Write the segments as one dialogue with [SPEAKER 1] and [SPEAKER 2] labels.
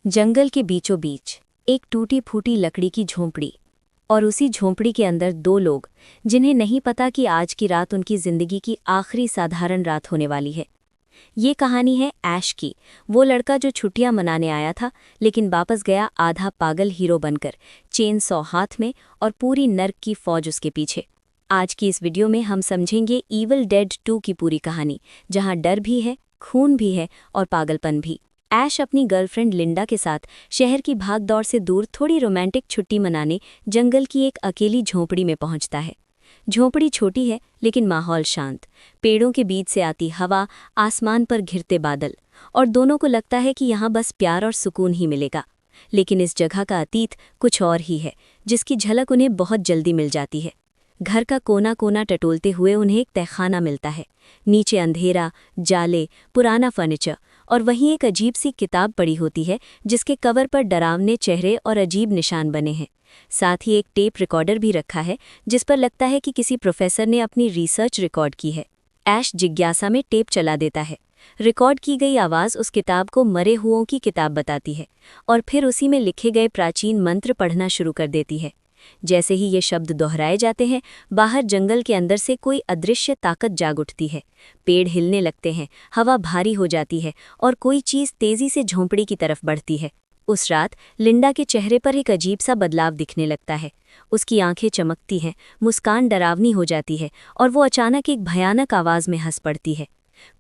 [SPEAKER 1] जंगल के बीचों बीच एक टूटी फूटी लकड़ी की झोंपड़ी, और उसी झोंपड़ी के अंदर दो लोग जिन्हें नहीं पता कि आज की रात उनकी जिंदगी की आखिरी साधारण रात होने वाली है। ये कहानी है ऐश की, वो लड़का जो छुट्टियां मनाने आया था लेकिन वापस गया आधा पागल हीरो बनकर, चेन सॉ हाथ में और पूरी नर्क की फौज उसके पीछे। आज की इस वीडियो में हम समझेंगे ईविल डेड 2 की पूरी कहानी, जहां डर भी है, खून भी है और पागलपन भी। ऐश अपनी गर्लफ्रेंड लिंडा के साथ शहर की भागदौड़ से दूर थोड़ी रोमांटिक छुट्टी मनाने जंगल की एक अकेली झोंपड़ी में पहुंचता है। झोंपड़ी छोटी है लेकिन माहौल शांत, पेड़ों के बीच से आती हवा, आसमान पर घिरते बादल, और दोनों को लगता है कि यहाँ बस प्यार और सुकून ही मिलेगा। लेकिन इस जगह का अतीत कुछ और ही है, जिसकी झलक उन्हें बहुत जल्दी मिल जाती है। घर का कोना कोना टटोलते हुए उन्हें एक तहखाना मिलता है। नीचे अंधेरा, जाले, पुराना फर्नीचर और वहीं एक अजीब सी किताब पड़ी होती है जिसके कवर पर डरावने चेहरे और अजीब निशान बने हैं। साथ ही एक टेप रिकॉर्डर भी रखा है जिस पर लगता है कि किसी प्रोफेसर ने अपनी रिसर्च रिकॉर्ड की है। ऐश जिज्ञासा में टेप चला देता है। रिकॉर्ड की गई आवाज़ उस किताब को मरे हुओं की किताब बताती है और फिर उसी में लिखे गए प्राचीन मंत्र पढ़ना शुरू कर देती है। जैसे ही ये शब्द दोहराए जाते हैं, बाहर जंगल के अंदर से कोई अदृश्य ताकत जाग उठती है। पेड़ हिलने लगते हैं, हवा भारी हो जाती है और कोई चीज़ तेजी से झोंपड़ी की तरफ बढ़ती है। उस रात लिंडा के चेहरे पर एक अजीब सा बदलाव दिखने लगता है। उसकी आंखें चमकती हैं, मुस्कान डरावनी हो जाती है और वो अचानक एक भयानक आवाज़ में हंस पड़ती है।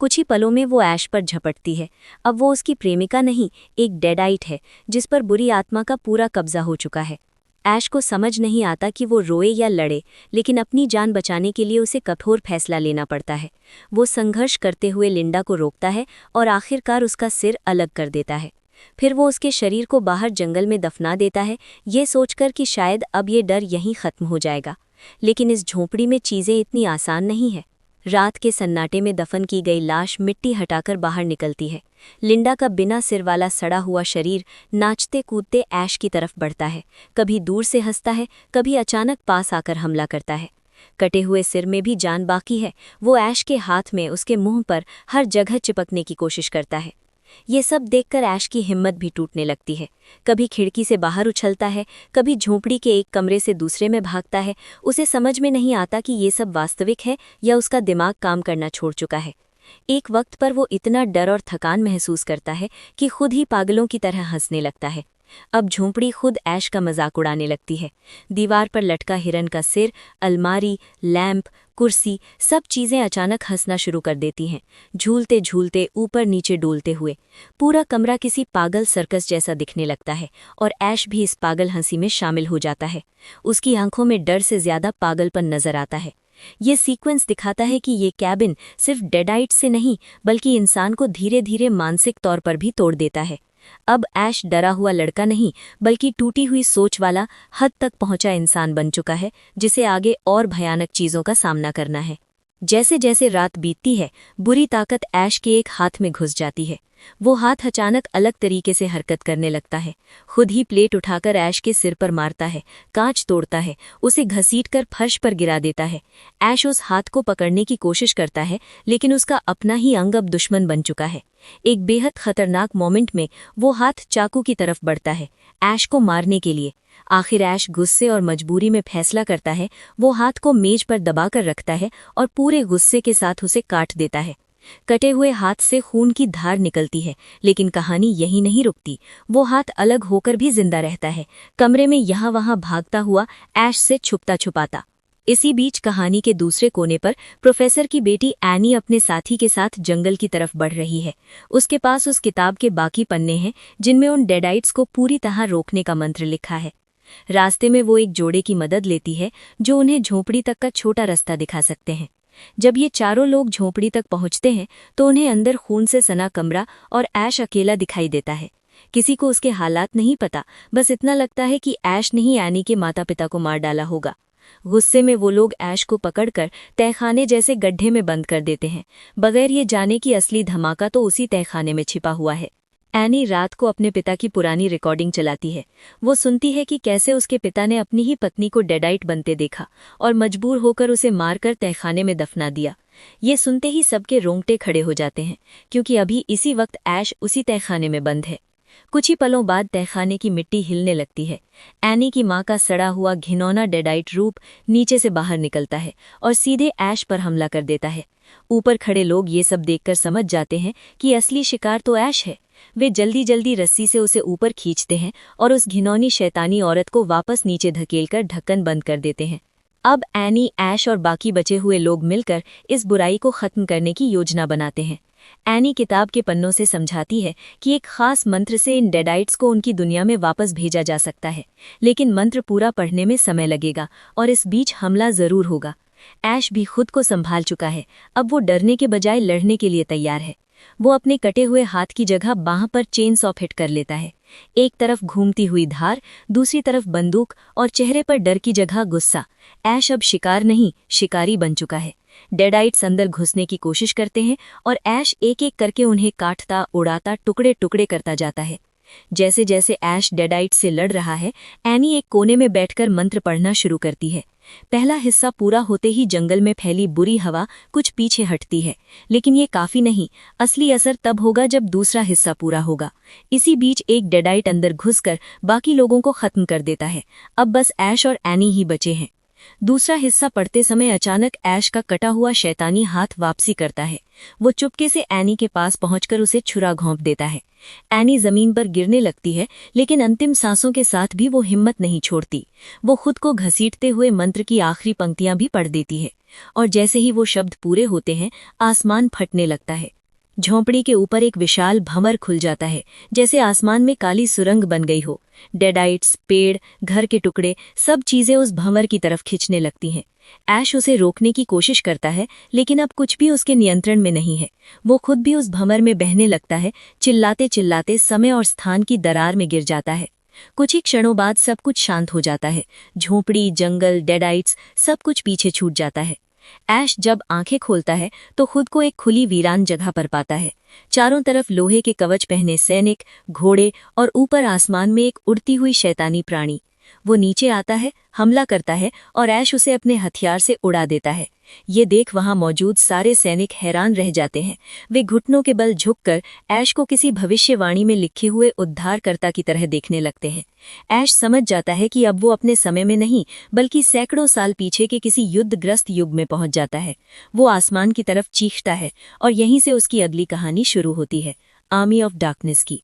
[SPEAKER 1] कुछ ही पलों में वो ऐश पर झपटती है। अब वो उसकी प्रेमिका नहीं, एक डेडाइट है जिस पर बुरी आत्मा का पूरा कब्जा हो चुका है। ऐश को समझ नहीं आता कि वो रोए या लड़े, लेकिन अपनी जान बचाने के लिए उसे कठोर फैसला लेना पड़ता है। वो संघर्ष करते हुए लिंडा को रोकता है और आखिरकार उसका सिर अलग कर देता है। फिर वो उसके शरीर को बाहर जंगल में दफना देता है, ये सोचकर कि शायद अब ये डर यहीं खत्म हो जाएगा। लेकिन इस झोंपड़ी में चीज़ें इतनी आसान नहीं है। रात के सन्नाटे में दफन की गई लाश मिट्टी हटाकर बाहर निकलती है। लिंडा का बिना सिर वाला सड़ा हुआ शरीर नाचते कूदते ऐश की तरफ बढ़ता है, कभी दूर से हंसता है, कभी अचानक पास आकर हमला करता है। कटे हुए सिर में भी जान बाकी है। वो ऐश के हाथ में, उसके मुंह पर, हर जगह चिपकने की कोशिश करता है। ये सब देखकर ऐश की हिम्मत भी टूटने लगती है। कभी खिड़की से बाहर उछलता है, कभी झोंपड़ी के एक कमरे से दूसरे में भागता है। उसे समझ में नहीं आता कि ये सब वास्तविक है या उसका दिमाग काम करना छोड़ चुका है। एक वक्त पर वो इतना डर और थकान महसूस करता है कि खुद ही पागलों की तरह हंसने लगता है। अब झोंपड़ी खुद ऐश का मजाक उड़ाने लगती है। दीवार पर लटका हिरन का सिर, अलमारी, लैंप, कुर्सी, सब चीज़ें अचानक हंसना शुरू कर देती हैं, झूलते झूलते, ऊपर नीचे डोलते हुए। पूरा कमरा किसी पागल सर्कस जैसा दिखने लगता है और ऐश भी इस पागल हंसी में शामिल हो जाता है। उसकी आंखों में डर से ज्यादा पागलपन नजर आता है। ये सीक्वेंस दिखाता है कि ये कैबिन सिर्फ डेडाइट से नहीं बल्कि इंसान को धीरे धीरे मानसिक तौर पर भी तोड़ देता है। अब ऐश डरा हुआ लड़का नहीं बल्कि टूटी हुई सोच वाला, हद तक पहुंचा इंसान बन चुका है जिसे आगे और भयानक चीजों का सामना करना है। जैसे जैसे रात बीतती है, बुरी ताकत ऐश के एक हाथ में घुस जाती है। वो हाथ अचानक अलग तरीके से हरकत करने लगता है। खुद ही प्लेट उठाकर ऐश के सिर पर मारता है, कांच तोड़ता है, उसे घसीटकर फर्श पर गिरा देता है। ऐश उस हाथ को पकड़ने की कोशिश करता है लेकिन उसका अपना ही अंग अब दुश्मन बन चुका है। एक बेहद खतरनाक मोमेंट में वो हाथ चाकू की तरफ बढ़ता है, ऐश को मारने के लिए। आखिर ऐश गुस्से और मजबूरी में फैसला करता है। वो हाथ को मेज पर दबाकर रखता है और पूरे गुस्से के साथ उसे काट देता है। कटे हुए हाथ से खून की धार निकलती है, लेकिन कहानी यहीं नहीं रुकती। वो हाथ अलग होकर भी जिंदा रहता है, कमरे में यहाँ वहाँ भागता हुआ, ऐश से छुपता छुपाता। इसी बीच कहानी के दूसरे कोने पर प्रोफेसर की बेटी एनी अपने साथी के साथ जंगल की तरफ बढ़ रही है। उसके पास उस किताब के बाकी पन्ने हैं जिनमें उन डेडाइट्स को पूरी तरह रोकने का मंत्र लिखा है। रास्ते में वो एक जोड़े की मदद लेती है जो उन्हें झोंपड़ी तक का छोटा रास्ता दिखा सकते हैं। जब ये चारों लोग झोंपड़ी तक पहुंचते हैं तो उन्हें अंदर खून से सना कमरा और ऐश अकेला दिखाई देता है। किसी को उसके हालात नहीं पता, बस इतना लगता है कि ऐश ने ही एनी के माता पिता को मार डाला होगा। गुस्से में वो लोग ऐश को पकड़कर तहखाने जैसे गड्ढे में बंद कर देते हैं, बगैर ये जाने कि असली धमाका तो उसी तहखाने में छिपा हुआ है। एनी रात को अपने पिता की पुरानी रिकॉर्डिंग चलाती है। वो सुनती है कि कैसे उसके पिता ने अपनी ही पत्नी को डेडाइट बनते देखा और मजबूर होकर उसे मारकर तहखाने में दफना दिया। ये सुनते ही सबके रोंगटे खड़े हो जाते हैं, क्योंकि अभी इसी वक्त ऐश उसी तहखाने में बंद है। कुछ ही पलों बाद तहखाने की मिट्टी हिलने लगती है। एनी की माँ का सड़ा हुआ घिनौना डेडाइट रूप नीचे से बाहर निकलता है और सीधे ऐश पर हमला कर देता है। ऊपर खड़े लोग ये सब देखकर समझ जाते हैं कि असली शिकार तो ऐश है। वे जल्दी जल्दी रस्सी से उसे ऊपर खींचते हैं और उस घिनौनी शैतानी औरत को वापस नीचे धकेलकर ढक्कन बंद कर देते हैं। अब एनी, ऐश और बाकी बचे हुए लोग मिलकर इस बुराई को खत्म करने की योजना बनाते हैं। एनी किताब के पन्नों से समझाती है कि एक खास मंत्र से इन डेडाइट्स को उनकी दुनिया में वापस भेजा जा सकता है, लेकिन मंत्र पूरा पढ़ने में समय लगेगा और इस बीच हमला जरूर होगा। ऐश भी खुद को संभाल चुका है। अब वो डरने के बजाय लड़ने के लिए तैयार है। वो अपने कटे हुए हाथ की जगह बाह पर चेन सॉ फिट कर लेता है। एक तरफ घूमती हुई धार, दूसरी तरफ बंदूक और चेहरे पर डर की जगह गुस्सा। ऐश अब शिकार नहीं, शिकारी बन चुका है। डेडाइट्स अंदर घुसने की कोशिश करते हैं और ऐश एक एक करके उन्हें काटता, उड़ाता, टुकड़े टुकड़े करता जाता है। जैसे जैसे ऐश डेडाइट से लड़ रहा है, एनी एक कोने में बैठकर मंत्र पढ़ना शुरू करती है। पहला हिस्सा पूरा होते ही जंगल में फैली बुरी हवा कुछ पीछे हटती है, लेकिन ये काफी नहीं। असली असर तब होगा जब दूसरा हिस्सा पूरा होगा। इसी बीच एक डेडाइट अंदर घुसकर बाकी लोगों को खत्म कर देता है। अब बस ऐश और एनी ही बचे हैं। दूसरा हिस्सा पढ़ते समय अचानक ऐश का कटा हुआ शैतानी हाथ वापसी करता है। वो चुपके से एनी के पास पहुंचकर उसे छुरा घोंप देता है। एनी जमीन पर गिरने लगती है, लेकिन अंतिम सांसों के साथ भी वो हिम्मत नहीं छोड़ती। वो खुद को घसीटते हुए मंत्र की आखिरी पंक्तियां भी पढ़ देती है, और जैसे ही वो शब्द पूरे होते हैं, आसमान फटने लगता है। झोंपड़ी के ऊपर एक विशाल भंवर खुल जाता है, जैसे आसमान में काली सुरंग बन गई हो। डेडाइट्स, पेड़, घर के टुकड़े, सब चीजें उस भंवर की तरफ खिंचने लगती हैं। ऐश उसे रोकने की कोशिश करता है, लेकिन अब कुछ भी उसके नियंत्रण में नहीं है। वो खुद भी उस भंवर में बहने लगता है, चिल्लाते चिल्लाते समय और स्थान की दरार में गिर जाता है। कुछ ही क्षणों बाद सब कुछ शांत हो जाता है। झोंपड़ी, जंगल, डेडाइट्स, सब कुछ पीछे छूट जाता है। ऐश जब आंखें खोलता है तो खुद को एक खुली वीरान जगह पर पाता है। चारों तरफ लोहे के कवच पहने सैनिक, घोड़े और ऊपर आसमान में एक उड़ती हुई शैतानी प्राणी। वो नीचे आता है, हमला करता है और ऐश उसे अपने हथियार से उड़ा देता है। ये देख वहां मौजूद सारे सैनिक हैरान रह जाते हैं। वे घुटनों के बल झुककर ऐश को किसी भविष्यवाणी में लिखे हुए उद्धारकर्ता की तरह देखने लगते हैं। ऐश समझ जाता है कि अब वो अपने समय में नहीं, बल्कि सैकड़ों साल पीछे के किसी युद्धग्रस्त युग में पहुंच जाता है। वो आसमान की तरफ चीखता है और यहीं से उसकी अगली कहानी शुरू होती है, आर्मी ऑफ डार्कनेस की।